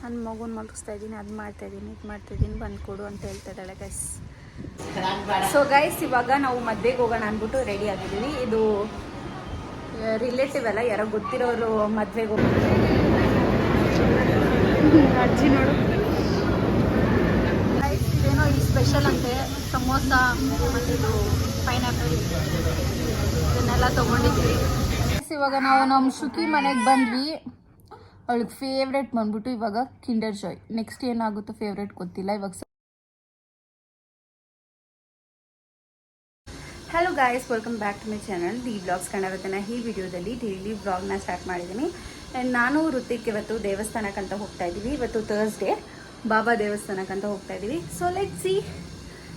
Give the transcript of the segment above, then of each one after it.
ನನ್ನ ಮಗುನ ಮಲಗಿಸ್ತಾ ಇದ್ದೀನಿ, ಅದು ಮಾಡ್ತಾಯಿದ್ದೀನಿ, ಇದು ಮಾಡ್ತಾಯಿದ್ದೀನಿ, ಬಂದು ಕೊಡು ಅಂತ ಹೇಳ್ತಾ ಇದ್ದಾಳೆ ಗೈಸ್. ಸೊ ಗೈಸ್, ಇವಾಗ ನಾವು ಮದುವೆಗೆ ಹೋಗೋಣ ಅಂದ್ಬಿಟ್ಟು ರೆಡಿ ಆಗಿದ್ದೀವಿ. ಇದು ರಿಲೇಟಿವ್ ಅಲ್ಲ, ಯಾರೋ ಗೊತ್ತಿರೋರು ಮದುವೆಗೆ ಹೋಗ್ತಾರೆ. ಅಜ್ಜಿ ನೋಡು ಗೈಸ್, ಇದೇನೋ ಈ ಸ್ಪೆಷಲ್ ಅಂತೆ, ಸಮೋಸ ಮತ್ತು ಇದು ಪೈನಾಪಲ್ ಇದನ್ನೆಲ್ಲ ತೊಗೊಂಡಿದ್ವಿ. ಇವಾಗ ನಾವು ನಮ್ಮ ಶುಕಿ ಮನೆಗೆ ಬಂದ್ವಿ. ಅವಳಿಗೆ ಫೇವ್ರೇಟ್ ಬಂದ್ಬಿಟ್ಟು ಇವಾಗ ಕಿಂಡರ್ ಜಾಯ್. ನೆಕ್ಸ್ಟ್ ಏನಾಗುತ್ತೋ ಫೇವ್ರೇಟ್ ಗೊತ್ತಿಲ್ಲ. ಇವಾಗ hello guys, welcome back to my channel D vlogs Kannadatana. ಈ ವಿಡಿಯೋದಲ್ಲಿ ಡೈಲಿ ವ್ಲಾಗ್ನ ಸ್ಟಾರ್ಟ್ ಮಾಡಿದ್ದೀನಿ. ನಾನು ಋತಿಕ್ ಇವತ್ತು ದೇವಸ್ಥಾನಕ್ಕಂತ ಹೋಗ್ತಾ ಇದ್ದೀವಿ. ಇವತ್ತು ಥರ್ಸ್ಡೇ, ಬಾಬಾ ದೇವಸ್ಥಾನಕ್ಕಂತ ಹೋಗ್ತಾ ಇದ್ದೀವಿ. ಸೊ ಲೆಟ್ಸ್ ಸಿ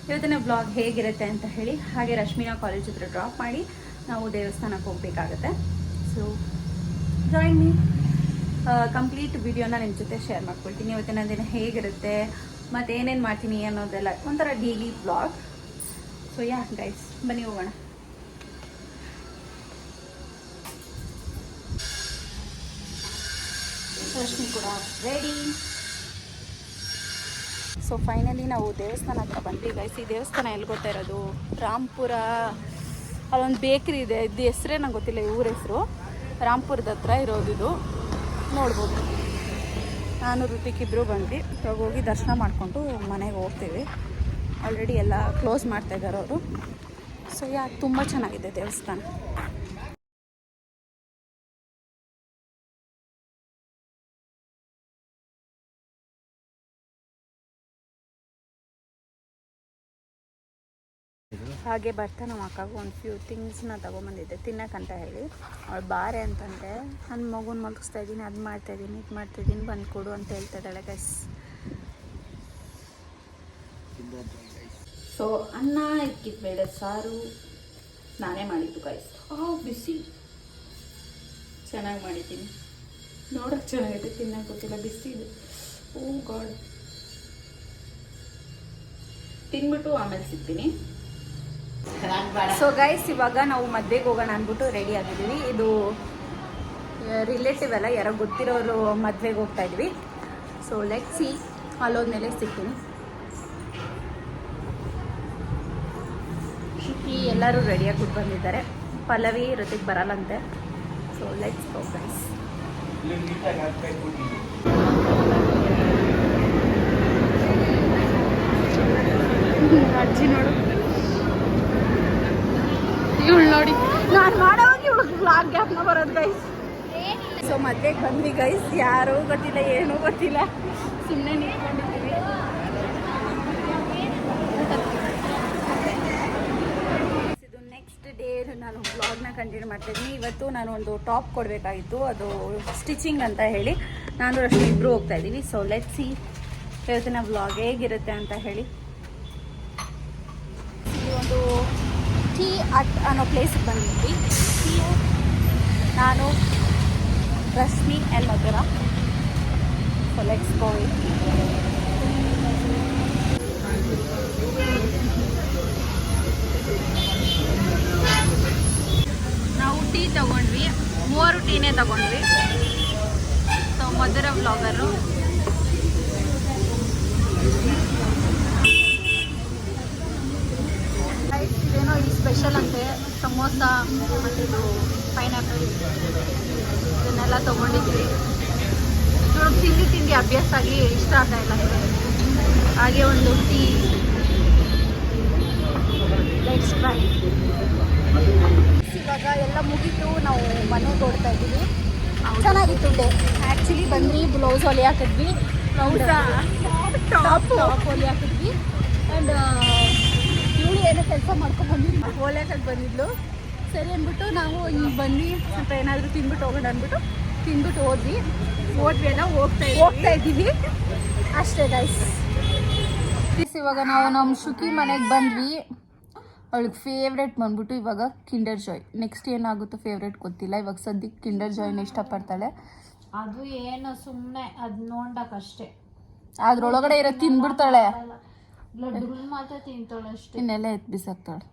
ಇವತ್ತಿನ ವ್ಲಾಗ್ ಹೇಗಿರುತ್ತೆ ಅಂತ ಹೇಳಿ. ಹಾಗೆ ರಶ್ಮಿನಾ ಕಾಲೇಜ್ ಹತ್ರ ಡ್ರಾಪ್ ಮಾಡಿ ನಾವು ದೇವಸ್ಥಾನಕ್ಕೆ ಹೋಗಬೇಕಾಗತ್ತೆ. So join me. ಕಂಪ್ಲೀಟ್ ವಿಡಿಯೋನ ನಿಮ್ಮ ಜೊತೆ ಶೇರ್ ಮಾಡ್ಕೊಳ್ತೀನಿ. ಇವತ್ತಿನ ದಿನ ಹೇಗಿರುತ್ತೆ ಮತ್ತು ಏನೇನು ಮಾಡ್ತೀನಿ ಅನ್ನೋದೆಲ್ಲ ಒಂಥರ daily vlog. So yeah guys, ಬನ್ನಿ ಹೋಗೋಣ. ರಶ್ಮಿ ಕೂಡ ರೆಡಿ. ಸೊ ಫೈನಲಿ ನಾವು ದೇವಸ್ಥಾನ ಹತ್ರ ಬಂದ್ವಿ ಗೈಸ್. ಈ ದೇವಸ್ಥಾನ ಎಲ್ಲಿ ಗೊತ್ತಾ ಇರೋದು? ರಾಂಪುರ. ಅಲ್ಲೊಂದು ಬೇಕ್ರಿ ಇದೆ, ಇದು ಹೆಸರೇ ನಂಗೆ ಗೊತ್ತಿಲ್ಲ, ಊರ ಹೆಸರು. ರಾಂಪುರದ ಹತ್ರ ಇರೋದು ಇದು. ನೋಡ್ಬೋದು. ನಾನು ಋತಿಕ್ ಇಬ್ಬರು ಬಂದ್ವಿ. ಇವಾಗ ಹೋಗಿ ದರ್ಶನ ಮಾಡಿಕೊಂಡು ಮನೆಗೆ ಹೋಗ್ತೀವಿ. ಆಲ್ರೆಡಿ ಎಲ್ಲ ಕ್ಲೋಸ್ ಮಾಡ್ತಾಯಿದ್ದಾರೆ ಅವರು. ಸೊ ತುಂಬ ಚೆನ್ನಾಗಿದೆ ದೇವಸ್ಥಾನ. ಹಾಗೆ ಬರ್ತಾ ನಮ್ಮ ಅಕ್ಕಗೂ ಒಂದು ಫ್ಯೂ ಥಿಂಗ್ಸ್ನ ತೊಗೊಂಬಂದಿದ್ದೆ ತಿನ್ನಕ್ಕಂತ ಹೇಳಿ. ಅವಳು ಬಾರೆ ಅಂತಂದರೆ ನನ್ನ ಮಗುನ ಮಲಗಿಸ್ತಾ ಇದ್ದೀನಿ, ಅದು ಮಾಡ್ತಾಯಿದ್ದೀನಿ, ಇದು ಮಾಡ್ತಾಯಿದ್ದೀನಿ, ಬಂದು ಕೊಡು ಅಂತ ಹೇಳ್ತಾ ಇದ್ದಾಳೆ ಗೈಸ್. ಸೊ ಅನ್ನ ಇಕ್ಕಿದ ಬೇಳೆ ಸಾರು ನಾನೇ ಮಾಡಿದ್ದು ಗೈಸ್. ಬಿಸಿ ಚೆನ್ನಾಗಿ ಮಾಡಿದ್ದೀನಿ, ನೋಡೋಕ್ಕೆ ಚೆನ್ನಾಗಿದೆ, ತಿನ್ನೋಕೆ ಗೊತ್ತಿಲ್ಲ, ಬಿಸಿ ಇದೆ. ಓ ಗಾಡ್. ತಿನ್ಬಿಟ್ಟು ಆಮೇಲೆ ಸಿಗ್ತೀನಿ. ಸೊ ಗೈಸ್, ಇವಾಗ ನಾವು ಮದುವೆಗೆ ಹೋಗೋಣ ಅಂದ್ಬಿಟ್ಟು ರೆಡಿ ಆಗಿದ್ದೀವಿ. ಇದು ರಿಲೇಟಿವ್ ಅಲ್ಲ, ಯಾರೋ ಗೊತ್ತಿರೋರು ಮದುವೆಗೆ ಹೋಗ್ತಾ ಇದ್ವಿ. ಸೊ ಲೆಟ್ಸ್ ಸಿ, ಅಲ್ಲೋದ್ಮೇಲೆ ಸಿಗ್ತೀನಿ. ಶುಕಿ ಎಲ್ಲರೂ ರೆಡಿಯಾಗಿ ಕೂತ್ ಬಂದಿದ್ದಾರೆ. ಪಲ್ಲವಿ ಋತಿಕ್ ಬರಲ್ಲಂತೆ. So let's go guys. ಅಜ್ಜಿ ನೋಡು, ಇವಳು ನೋಡಿ, ನಾನು ಮಾಡೋವಾಗ ಇವಳು ಬ್ಲಾಗ್ ಗ್ಯಾಪ್ನ ಬರೋದು ಗೈಸ್. ಸೊ ಮದುವೆಗೆ ಬಂದ್ವಿ ಗೈಸ್. ಯಾರೂ ಗೊತ್ತಿಲ್ಲ, ಏನೂ ಗೊತ್ತಿಲ್ಲ, ಸುಮ್ಮನೆ ನಿಂತ್ಕೊಂಡಿದ್ದೀವಿ. ಇದು ನೆಕ್ಸ್ಟ್ ಡೇ ನಾನು ಬ್ಲಾಗ್ನ ಕಂಟಿನ್ಯೂ ಮಾಡ್ತಾಯಿದ್ದೀನಿ. ಇವತ್ತು ನಾನು ಒಂದು ಟಾಪ್ ಕೊಡಬೇಕಾಗಿತ್ತು, ಅದು ಸ್ಟಿಚಿಂಗ್ ಅಂತ ಹೇಳಿ ನಾನು ರಶ್ಮಿ ಇಬ್ಬರು ಹೋಗ್ತಾ ಇದ್ದೀವಿ. ಸೊ ಲೆಟ್ಸ್ ಸಿ ಇವತ್ತಿನ ಬ್ಲಾಗ್ ಹೇಗಿರುತ್ತೆ ಅಂತ ಹೇಳಿ. ಒಂದು ಟೀ ಅಟ್ ಅನ್ನೋ ಪ್ಲೇಸಿಗೆ ಬಂದಿದ್ವಿ. ನಾನು Rashmi and Madhura. So let's ಗೋ. ನಾವು ಟೀ ತಗೊಂಡ್ವಿ, 3 ಟೀನೇ ತಗೊಂಡ್ವಿ. ಸೊ ಮಧುರ ವ್ಲಾಗರು. ಇದೇನೋ ಈ ಸ್ಪೆಷಲ್ ಅಂತೆ, ಸಮೋಸ ಮತ್ತು ಇದು ಪೈನಾಪಲ್ ಇದನ್ನೆಲ್ಲ ತೊಗೊಂಡಿದ್ವಿ. ಇವಾಗ ತಿಂಡಿ ಅಭ್ಯಾಸ ಆಗಿ ಇಷ್ಟ ಆಗ್ತಾ ಇಲ್ಲ. ಹಾಗೆ ಒಂದು ಟೀ. Let's try. ಇವಾಗ ಎಲ್ಲ ಮುಗೀತು, ನಾವು ಮನೆಗೆ ಓಡ್ತಾ ಇದ್ದೀವಿ. ಚೆನ್ನಾಗಿತ್ತು ಡೇ. ಆ್ಯಕ್ಚುಲಿ ಬಂದ್ವಿ, ಬ್ಲೌಸ್ ಹೊಲಿ ಹಾಕಿದ್ವಿ, ಟಾಪ್ ಹೊಲಿ ಹಾಕಿದ್ವಿ. ಆ್ಯಂಡ್ ಇವಳು ಏನೋ ಕೆಲಸ ಮಾಡ್ಕೊಂಡು ಬಂದಿದ್ವಿ, ಓಲ್ಯಾಕಕ್ಕೆ ಬಂದಿದ್ಲು. ಸರಿ ಅಂದ್ಬಿಟ್ಟು ನಾವು ಈಗ ಬಂದು ಸ್ವಲ್ಪ ಏನಾದರೂ ತಿಂದ್ಬಿಟ್ಟು ಹೋಗೋಣ ಅಂದ್ಬಿಟ್ಟು ತಿಂದ್ಬಿಟ್ಟು ಹೋದ್ವಿ ಎಲ್ಲ ಹೋಗ್ತಾ ಇದ್ದೀವಿ ಅಷ್ಟೇ ಗೈಸ್. ಇವಾಗ ನಾವು ನಮ್ಮ ಶುಕಿ ಮನೆಗೆ ಬಂದ್ವಿ. ಅವಳಿಗೆ ಫೇವ್ರೇಟ್ ಬಂದ್ಬಿಟ್ಟು ಇವಾಗ ಕಿಂಡರ್ ಜಾಯ್. ನೆಕ್ಸ್ಟ್ ಏನಾಗುತ್ತೋ ಫೇವ್ರೇಟ್ ಗೊತ್ತಿಲ್ಲ. ಇವಾಗ ಸದ್ಯಕ್ಕೆ ಕಿಂಡರ್ ಜಾಯ್ನ ಇಷ್ಟಪಡ್ತಾಳೆ. ಅದು ಏನು ಸುಮ್ಮನೆ ಅದು ನೋಡಕ್ಕಷ್ಟೇ, ಅದ್ರೊಳಗಡೆ ಇರೋ ತಿಂದ್ಬಿಡ್ತಾಳೆ. ಮಾತ್ರ ತಿಂತಾಳೆ ಅಷ್ಟೇ, ಇನ್ನೆಲ್ಲ ಎತ್ತು ಬಿಸಾಕ್ತಾಳೆ.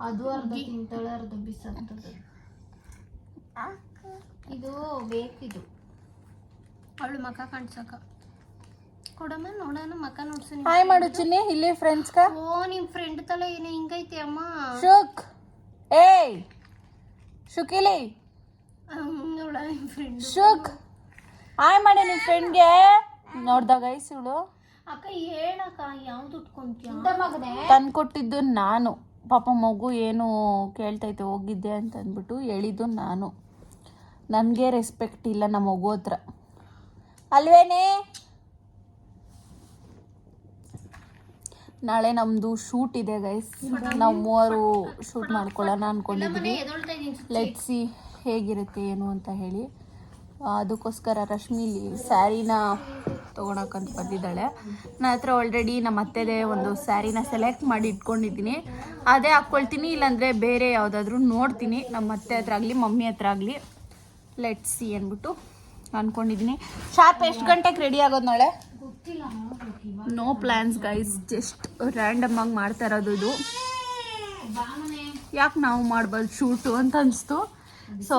ಅದು ಅರ್ಧ ತಿಂತಾಳೆ, ಅರ್ಧ ಬಿಸಾಕ್ತದೆ. ಇದು ಬೇಕಿದು ಅವಳು ಮಕ ಕಾಣ್ಸಕ ಕೊಡಮ್ಮ ನೋಡೋಣ ಮಕ ನೋಡ್ಸು ಹಾಯ್ ಮಾಡು ಚಿನ್ನಿ ಇಲ್ಲಿ ಫ್ರೆಂಡ್ಸ್ಗ. ಓ ನಿಮ್ ಫ್ರೆಂಡ್ ತಲೆ ಏನೇ ಹಿಂಗೈತೆ ಅಮ್ಮ. ಶುಕ್ ಏಯ್ ಶುಕಿಲಿ ಅವಳ ನಿಮ್ ಫ್ರೆಂಡ್ ಶುಕ್ ಹಾಯ್ ಮಾಡಿ ನಿಮ್ ಫ್ರೆಂಡ್ಗೆ. ನೋಡ್ದ ಗೈಸ್ ಇವಳು ಅಕ್ಕ ಹೇಳಕ್ಕ ಯಾವ್ದು ಉಟ್ಕೊಂತೀಯ ಮಗನೇ ತಂದ್ಕೊಟ್ಟಿದ್ದು ನಾನು. ಪಾಪ ಮಗು ಏನು ಕೇಳ್ತೈತೆ ಹೋಗಿದ್ದೆ ಅಂತ ಅಂದ್ಬಿಟ್ಟು ಹೇಳಿದ್ದು ನಾನು. ನನಗೆ ರೆಸ್ಪೆಕ್ಟ್ ಇಲ್ಲ ನಮ್ಮ ಮಗು ಹತ್ರ ಅಲ್ವೇನೆ. ನಾಳೆ ನಮ್ಮದು ಶೂಟ್ ಇದೆ ಗೈಸ್. ನಾವು 3 ಶೂಟ್ ಮಾಡ್ಕೊಳ್ಳೋಣ ಅಂದ್ಕೊಂಡಿದ್ವಿ. ಲೆಟ್ಸಿ ಹೇಗಿರುತ್ತೆ ಏನು ಅಂತ ಹೇಳಿ. ಅದಕ್ಕೋಸ್ಕರ ರಶ್ಮಿಲಿ ಸ್ಯಾರಿನ ತೊಗೊಳಕ್ಕಂತ ಬಂದಿದ್ದಾಳೆ. ನನ್ನ ಹತ್ರ ಆಲ್ರೆಡಿ ನಮ್ಮ ಅತ್ತೆದೇ ಒಂದು ಸ್ಯಾರಿನ ಸೆಲೆಕ್ಟ್ ಮಾಡಿ ಇಟ್ಕೊಂಡಿದ್ದೀನಿ. ಅದೇ ಹಾಕ್ಕೊಳ್ತೀನಿ, ಇಲ್ಲಾಂದರೆ ಬೇರೆ ಯಾವುದಾದ್ರೂ ನೋಡ್ತೀನಿ ನಮ್ಮ ಅತ್ತೆ ಹತ್ರ ಆಗಲಿ ಮಮ್ಮಿ ಹತ್ರ ಆಗಲಿ. ಲೆಟ್ಸಿ ಅಂದ್ಬಿಟ್ಟು ಅಂದ್ಕೊಂಡಿದ್ದೀನಿ. ಶಾರ್ಪ್ ಎಷ್ಟು ಗಂಟೆಗೆ ರೆಡಿ ಆಗೋದು ನಾಳೆ? No plans guys, just random ಆಗಿ ಮಾಡ್ತಾ ಇರೋದು ಇದು. ಯಾಕೆ ನಾವು ಮಾಡ್ಬೋದು ಶೂಟು ಅಂತ ಅನಿಸ್ತು. ಸೊ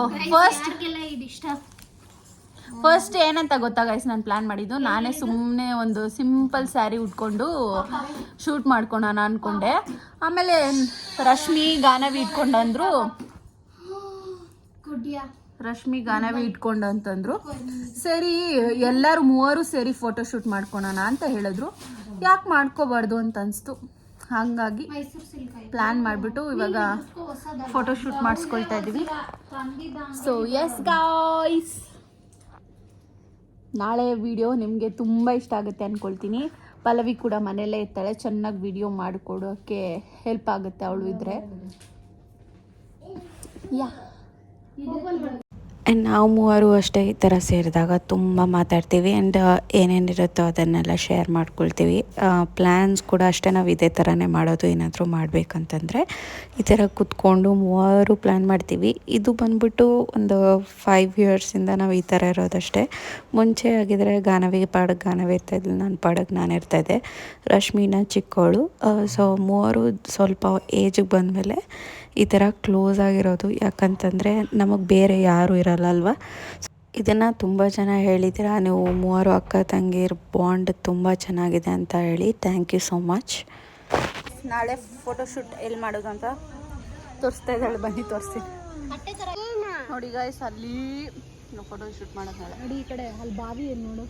ಫಸ್ಟ್ ಏನಂತ ಗೊತ್ತಾ ಗೈಸ್, ನಾನು ಪ್ಲ್ಯಾನ್ ಮಾಡಿದ್ದು ನಾನೇ ಸುಮ್ಮನೆ ಒಂದು ಸಿಂಪಲ್ ಸ್ಯಾರಿ ಉಟ್ಕೊಂಡು ಶೂಟ್ ಮಾಡ್ಕೊಳೋಣ ಅಂದ್ಕೊಂಡೆ. ಆಮೇಲೆ ರಶ್ಮಿ ಗಾನವಿ ಇಟ್ಕೊಂಡು ಅಂದರು. ರಶ್ಮಿ ಗಾನವಿ ಇಟ್ಕೊಂಡು ಅಂತಂದ್ರು. ಸರಿ ಎಲ್ಲರೂ 3 ಸೇರಿ ಫೋಟೋ ಶೂಟ್ ಮಾಡ್ಕೊಳೋಣ ಅಂತ ಹೇಳಿದ್ರು. ಯಾಕೆ ಮಾಡ್ಕೋಬಾರ್ದು ಅಂತ ಅನಿಸ್ತು. ಹಾಗಾಗಿ ಪ್ಲ್ಯಾನ್ ಮಾಡಿಬಿಟ್ಟು ಇವಾಗ ಫೋಟೋ ಶೂಟ್ ಮಾಡಿಸ್ಕೊಳ್ತಾ ಇದ್ದೀವಿ. ಸೊ ಎಸ್ ಗಾಯ್ಸ್, ನಾಳೆ ವಿಡಿಯೋ ನಿಮಗೆ ತುಂಬ ಇಷ್ಟ ಆಗುತ್ತೆ ಅಂದ್ಕೊಳ್ತೀನಿ. ಪಲ್ಲವಿ ಕೂಡ ಮನೆಯಲ್ಲೇ ಇರ್ತಾಳೆ, ಚೆನ್ನಾಗಿ ವಿಡಿಯೋ ಮಾಡಿಕೊಡೋಕ್ಕೆ ಹೆಲ್ಪ್ ಆಗುತ್ತೆ ಅವಳು ಇದ್ದರೆ. ಯಾ ಆ್ಯಂಡ್ ನಾವು 3 ಅಷ್ಟೇ ಈ ಥರ ಸೇರಿದಾಗ ತುಂಬ ಮಾತಾಡ್ತೀವಿ. ಆ್ಯಂಡ್ ಏನೇನಿರುತ್ತೋ ಅದನ್ನೆಲ್ಲ ಶೇರ್ ಮಾಡ್ಕೊಳ್ತೀವಿ. ಪ್ಲ್ಯಾನ್ಸ್ ಕೂಡ ಅಷ್ಟೇ ನಾವು ಇದೇ ಥರನೇ ಮಾಡೋದು. ಏನಾದರೂ ಮಾಡಬೇಕಂತಂದರೆ ಈ ಥರ ಕೂತ್ಕೊಂಡು 3 ಪ್ಲ್ಯಾನ್ ಮಾಡ್ತೀವಿ. ಇದು ಬಂದ್ಬಿಟ್ಟು ಒಂದು 5 ಇಯರ್ಸಿಂದ ನಾವು ಈ ಥರ ಇರೋದಷ್ಟೇ. ಮುಂಚೆ ಆಗಿದ್ರೆ ಗಾನವಿಗೆ ಪಾಡಕ್ಕೆ ಗಾನವಿ ಇರ್ತಾಯಿದ್ದಿಲ್ಲ, ನನ್ನ ಪಾಡಕ್ಕೆ ನಾನು ಇರ್ತಾಯಿದ್ದೆ. ರಶ್ಮಿನ ಚಿಕ್ಕವಳು. ಸೊ 3 ಸ್ವಲ್ಪ ಏಜಿಗೆ ಬಂದಮೇಲೆ ಈ ಥರ ಕ್ಲೋಸ್ ಆಗಿರೋದು. ಯಾಕಂತಂದರೆ ನಮಗೆ ಬೇರೆ ಯಾರೂ ಇರಲ್ಲ ಅಲ್ವಾ. ಇದನ್ನು ತುಂಬ ಜನ ಹೇಳಿದ್ದೀರಾ, ನೀವು 3 ಅಕ್ಕ ತಂಗಿರ ಬಾಂಡ್ ತುಂಬ ಚೆನ್ನಾಗಿದೆ ಅಂತ ಹೇಳಿ. Thank you so much. ನಾಳೆ ಫೋಟೋಶೂಟ್ ಎಲ್ಲಿ ಮಾಡೋದು ಅಂತ ತೋರಿಸ್ತಾ ಇದ್ದಾಳೆ, ಬನ್ನಿ ತೋರಿಸ್ತೀನಿ. ನೋಡಿ ಗಾಯ್ಸ್, ಅಲ್ಲಿ ಫೋಟೋ ಶೂಟ್ ಮಾಡೋದು ನಾಳೆ. ನೋಡಿ ಈ ಕಡೆ ಅಲ್ಲಿ ಬಾವಿ ಏನು ನೋಡು.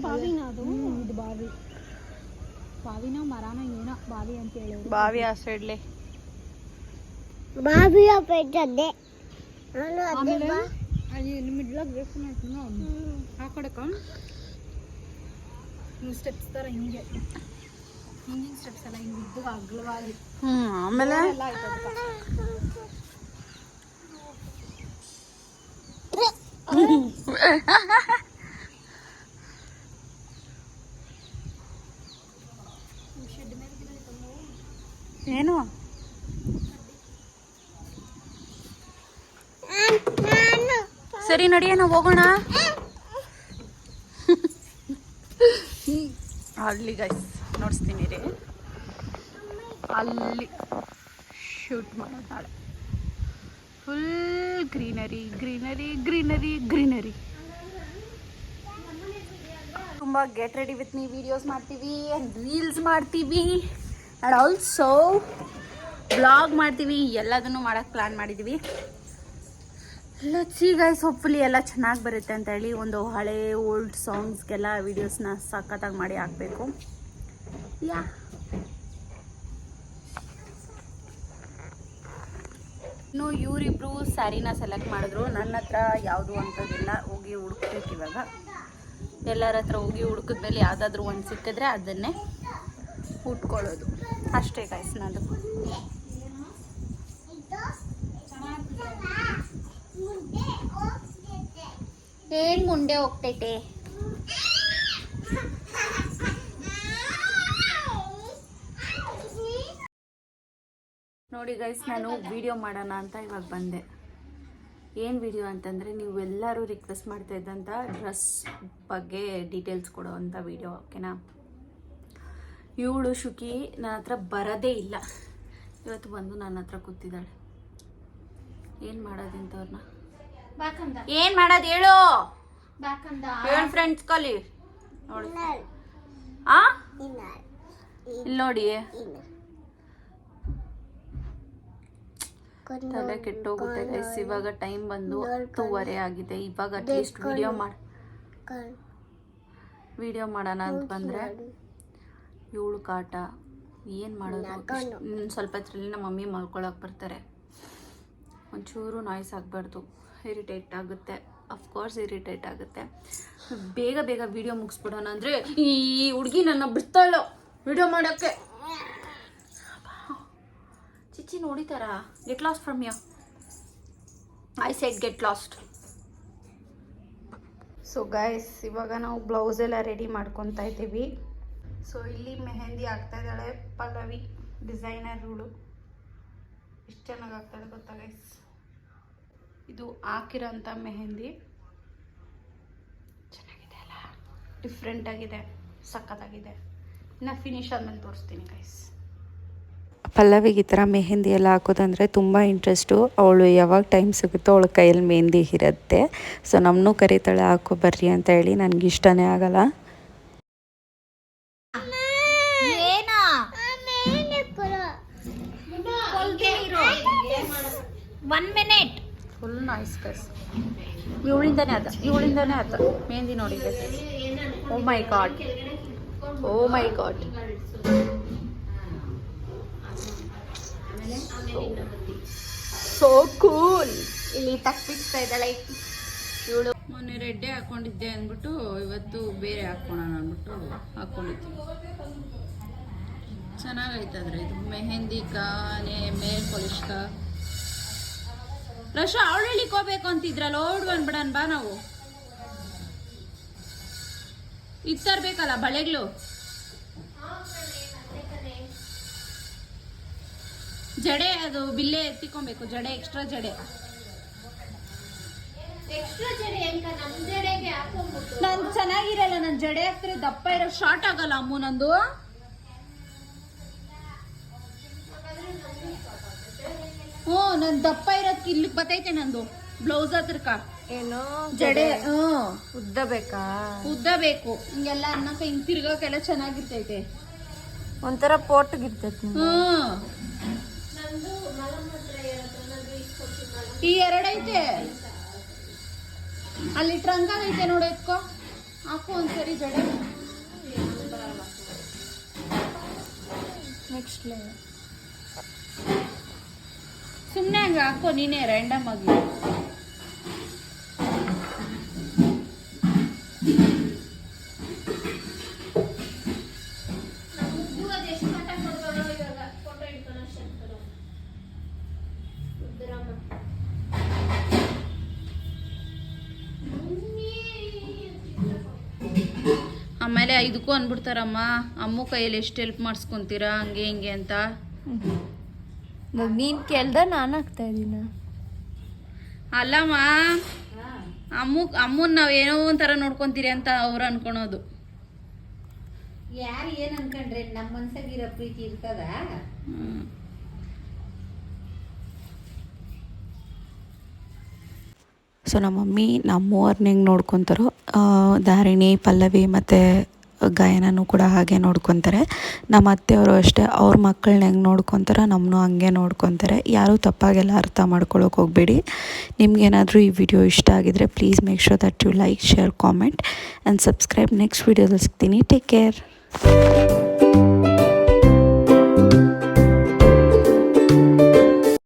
ಬಾವಿನ ಅದು ಇದು ಬಾವಿನ ಮರಾನ ಏನೋ ಬಾವಿ ಅಂತ ಹೇಳಿ. ಬಾವಿ ಆ ಸೈಡ್ಲೆ ಬಾವಿಯ ಪೆಟ್ಟದೆ ಅಲ್ಲಿ ಮಿಡ್ಲಾಗ ಬೇಕು ಆ ಕಡೆಕ ಸ್ಟೆಪ್ಸ್ ಥರ ಹಿಂಗೆ ಹಿಂಗಿನ ಸ್ಟೆಪ್ಸ್ ಎಲ್ಲ ಹಿಂಗೆ ಇದ್ದು ಅಗ್ಲವಾಗಿ. ಆಮೇಲೆ ಏನು ಸರಿ ನಡಿಯ, ನಾವು ಹೋಗೋಣ. ಅಲ್ಲಿ ಗೈಸ್ ನೋಡಿಸ್ತೀನಿ ರೀ, ಅಲ್ಲಿ ಶೂಟ್ ಮಾಡೋದು ನಾಳೆ. Full greenery greenery greenery greenery. ತುಂಬ get ready with me videos ಮಾಡ್ತೀವಿ ಆ್ಯಂಡ್ ರೀಲ್ಸ್ ಮಾಡ್ತೀವಿ ಆ್ಯಂಡ್ ಆಲ್ಸೋ ಬ್ಲಾಗ್ ಮಾಡ್ತೀವಿ. ಎಲ್ಲದನ್ನು ಮಾಡೋಕ್ಕೆ ಪ್ಲ್ಯಾನ್ ಮಾಡಿದ್ದೀವಿ. ಲೆಟ್ಸ್ ಗೈಸ್, ಹೋಪ್ಫುಲಿ ಎಲ್ಲ ಚೆನ್ನಾಗಿ ಬರುತ್ತೆ ಅಂತ ಹೇಳಿ. ಒಂದು ಹಳೆ ಓಲ್ಡ್ ಸಾಂಗ್ಸ್ಗೆಲ್ಲ ವೀಡಿಯೋಸ್ನ ಸಖತ್ತಾಗಿ ಮಾಡಿ ಹಾಕಬೇಕು. ಯಾ ಇನ್ನು ಇವರಿಬ್ರು ಸ್ಯಾರಿನ ಸೆಲೆಕ್ಟ್ ಮಾಡಿದ್ರು. ನನ್ನ ಹತ್ರ ಯಾವುದು ಅಂಥದ್ದಿಲ್ಲ, ಹೋಗಿ ಹುಡುಕ್ಬೇಕು ಇವಾಗ. ಎಲ್ಲರ ಹತ್ರ ಹೋಗಿ ಹುಡುಕಿದ್ಮೇಲೆ ಯಾವುದಾದ್ರೂ ಒಂದು ಸಿಕ್ಕಿದ್ರೆ ಅದನ್ನೇ ಉಟ್ಕೊಳ್ಳೋದು ಅಷ್ಟೇ ಗೈಸ್ ನಂದು. ಏನ್ ಮುಂದೆ ಹೋಗ್ತೈತೆ? ನೋಡಿ ಗೈಸ್, ನಾನು ವಿಡಿಯೋ ಮಾಡೋಣ ಅಂತ ಇವಾಗ ಬಂದೆ. ಏನು ವಿಡಿಯೋ ಅಂತಂದರೆ, ನೀವೆಲ್ಲರೂ ರಿಕ್ವೆಸ್ಟ್ ಮಾಡ್ತಾ ಇದ್ದಂಥ ಡ್ರೆಸ್ ಬಗ್ಗೆ ಡೀಟೇಲ್ಸ್ ಕೊಡೋ ಅಂಥ ವಿಡಿಯೋ, ಓಕೆನಾ? ಇವಳು ಶುಕಿ ನನ್ನ ಹತ್ರ ಬರೋದೇ ಇಲ್ಲ. ಇವತ್ತು ಬಂದು ನನ್ನ ಹತ್ರ ಕೂತಿದ್ದಾಳೆ. ಏನು ಮಾಡೋದಿಂತವ್ರನ್ನ, ಏನು ಮಾಡೋದು ಹೇಳು? ಬ್ಯಾಕ್ ಅಂದ ಏನ್ ಫ್ರೆಂಡ್ಸ್ ಕಲಿ ನೋಡಿ ಆ ಇಲ್ಲಿ ನೋಡಿ ತಲೆ ಕೆಟ್ಟೋಗುತ್ತೆ ಗೈಸ್. ಇವಾಗ ಟೈಮ್ ಬಂದು 10:30 ಆಗಿದೆ. ಇವಾಗ ಅಟ್ಲೀಸ್ಟ್ ವಿಡಿಯೋ ಮಾಡೋಣ ಅಂತ ಬಂದರೆ ಇವಳು ಕಾಟ ಏನು ಮಾಡೋದು. ಸ್ವಲ್ಪ ಹೊತ್ತರಲ್ಲಿ ನಮ್ಮ ಮಮ್ಮಿ ಮಲ್ಕೊಳಕ್ಕೆ ಬರ್ತಾರೆ. ಒಂಚೂರು ನಾಯ್ಸ್ ಆಗಬಾರ್ದು, ಇರಿಟೇಟ್ ಆಗುತ್ತೆ. ಅಫ್ಕೋರ್ಸ್ ಇರಿಟೇಟ್ ಆಗುತ್ತೆ. ಬೇಗ ಬೇಗ ವಿಡಿಯೋ ಮುಗಿಸ್ಬಿಡೋಣ ಅಂದರೆ ಈ ಹುಡುಗಿ ನನ್ನ ಬಿಡ್ತಾ ಇಲ್ಲ ವಿಡಿಯೋ ಮಾಡೋಕ್ಕೆ. ಚಿಚ್ಚಿ ನೋಡಿತಾರಾ? Get lost from you. I said get lost. So guys, ಇವಾಗ ನಾವು ಬ್ಲೌಸ್ ಎಲ್ಲ ರೆಡಿ ಮಾಡ್ಕೊತಾ ಇದ್ದೀವಿ. ಸೊ ಇಲ್ಲಿ ಮೆಹಂದಿ ಆಗ್ತಾ ಇದ್ದಾಳೆ ಪಲ್ಲವಿ, ಡಿಸೈನರ್ ರೂಳು. ಎಷ್ಟು ಚೆನ್ನಾಗಿ ಆಗ್ತಾಳೆ ಗೊತ್ತಾ ಗೈಸ್. ಇದು ಹಾಕಿರೋಂಥ ಮೆಹಂದಿ ಚೆನ್ನಾಗಿದೆ ಅಲ್ಲ, ಡಿಫ್ರೆಂಟ್ ಆಗಿದೆ, ಸಖತ್ತಾಗಿದೆ. ಇನ್ನು ಫಿನಿಶ್ ಆದ್ಮೇಲೆ ತೋರಿಸ್ತೀನಿ ಗೈಸ್. ಪಲ್ಲವಿಗೆ ಈ ಥರ ಮೆಹಂದಿ ಎಲ್ಲ ಹಾಕೋದಂದರೆ ತುಂಬ ಇಂಟ್ರೆಸ್ಟು. ಅವಳು ಯಾವಾಗ ಟೈಮ್ ಸಿಗುತ್ತೋ ಅವಳ ಕೈಯಲ್ಲಿ ಮೆಹಂದಿ ಇರುತ್ತೆ. ಸೊ ನಮ್ಮನ್ನೂ ಕರೀತಾಳೆ ಹಾಕೋ ಬರ್ರಿ ಅಂತ ಹೇಳಿ. ನನಗೆ ಇಷ್ಟನೇ ಆಗಲ್ಲ. Full noise guys. ಇವಳಿಂದನೇ ಆತ ಮೆಹಂದಿ ನೋಡಿ ಗೈಸ್. ಓ ಮೈ ಗಾಡ್, ಓ ಮೈ ಗಾಡ್. So cool. ಇಲ್ಲಿ ತಪ್ಪಿಸ್ತಾ ಇದ್ದಾಳೆ ಇವಳು. ಮೊನ್ನೆ ರೆಡ್ಡೆ ಹಾಕೊಂಡಿದ್ದೆ ಅಂದ್ಬಿಟ್ಟು ಇವತ್ತು ಬೇರೆ ಹಾಕೋಣ ಅಂದ್ಬಿಟ್ಟು ಹಾಕೊಂಡಿದ್ದೀನಿ. ಚೆನ್ನಾಗೈತಂದ್ರೆ ಇದು ಮೆಹಂದಿ ಕಾನೆ ಮೇಲ್ ಪಾಲಿಶ್ಕ. ರಶ ಅವಳು ಹೇಳಿಕೋಬೇಕು ಅಂತಿದ್ರಲ್ಲ, ಓಡ್ ಬಂದ್ಬಿಡನ್ ಬಾ. ನಾವು ಇದು ತರ್ಬೇಕಲ್ಲ ಬಳೆಗಳು. ಜಡೆ ಅದು ಬಿಲ್ಲೆ ಎತ್ತಿಕೊಬೇಕು. ಜಡೆ ಎಕ್ಸ್ಟ್ರಾ ಜಡೆ ನನ್ ಚೆನ್ನಾಗಿರಲ್ಲ. ನನ್ ಜಡೆ ಹಾಕ್ತಾರೆ ದಪ್ಪ ಇರೋ ಶಾರ್ಟ್ ಆಗಲ್ಲ ಅಮ್ಮು ನಂದು. ಹ್ಞೂ ನನ್ ದಪ್ಪ ಇರೋದಕ್ಕೆ ಇಲ್ಲಿ ಬತ್ತೈತೆ ನಂದು ಬ್ಲೌಸ್ ಹತ್ರಕ. ಏನೋ ಜಡೆ ಉದ್ದ ಬೇಕಾ? ಉದ್ದ ಬೇಕು. ಹಿಂಗೆಲ್ಲ ಅನ್ನಕ ಹಿಂಗ್ ತಿರ್ಗಕ್ಕೆಲ್ಲ ಚೆನ್ನಾಗಿರ್ತೈತೆ. ಒಂಥರ ಪೋಟ್ಗಿರ್ತೈತಿ. ಈ ಎರಡೈತೆ ಅಲ್ಲಿ ಟ್ರಂಕ್ ಐತೆ ನೋಡಿ, ಎತ್ಕೋ ಹಾಕು ಒಂದ್ಸರಿ ಜಡೆ. ನೆಕ್ಸ್ಟ್ ಲೇಯರ್ ಸುಮ್ಮನೆ ಹಂಗೆ ಹಾಕೋ ನೀನೇ ರ್ಯಾಂಡಮ್ ಆಗಿ. ಆಮೇಲೆ ಇದಕ್ಕೂ ಅಂದ್ಬಿಡ್ತಾರಮ್ಮ, ಅಮ್ಮು ಕೈಯಲ್ಲಿ ಎಷ್ಟು ಹೆಲ್ಪ್ ಮಾಡಿಸ್ಕೊಂತೀರಾ ಹಂಗೆ ಹಿಂಗೆ ಅಂತ. ನೀನ್ ಕೇಳ್ದ ನಾನು ಆಗ್ತಾ ಇದ್ದೀನ. ಅಲ್ಲಮ್ಮ, ಅಮ್ಮನ್ ನಾವ್ ಏನೋ ಒಂಥರ ನೋಡ್ಕೊಂತೀರಿ ಅಂತ ಅವ್ರು ಅನ್ಕೊಳೋದು. ಯಾರು ಏನ್ ಅನ್ಕೊಂಡ್ರೆ ನಮ್ಮ ಮನ್ಸಾಗಿರೋ ಪ್ರೀತಿ ಇರ್ತದ. ಸೊ ನಮ್ಮ ಮಮ್ಮಿ ನಮ್ಮ ಮೂವರ್ನ ಹೆಂಗೆ ನೋಡ್ಕೊತಾರೋ ಧಾರಿಣಿ, ಪಲ್ಲವಿ ಮತ್ತು ಗಾಯನೂ ಕೂಡ ಹಾಗೆ ನೋಡ್ಕೊತಾರೆ. ನಮ್ಮ ಅತ್ತೆಯವರು ಅಷ್ಟೇ, ಅವ್ರ ಮಕ್ಕಳನ್ನ ಹೆಂಗೆ ನೋಡ್ಕೊತಾರೋ ನಮ್ಮನ್ನೂ ಹಂಗೆ ನೋಡ್ಕೊತಾರೆ. ಯಾರೂ ತಪ್ಪಾಗೆಲ್ಲ ಅರ್ಥ ಮಾಡ್ಕೊಳ್ಳೋಕೆ ಹೋಗಬೇಡಿ. ನಿಮ್ಗೇನಾದರೂ ಈ ವಿಡಿಯೋ ಇಷ್ಟ ಆಗಿದರೆ please make sure that you like, share, comment and subscribe. Next ವೀಡಿಯೋದಲ್ಲಿ ಸಿಗ್ತೀನಿ. Take care.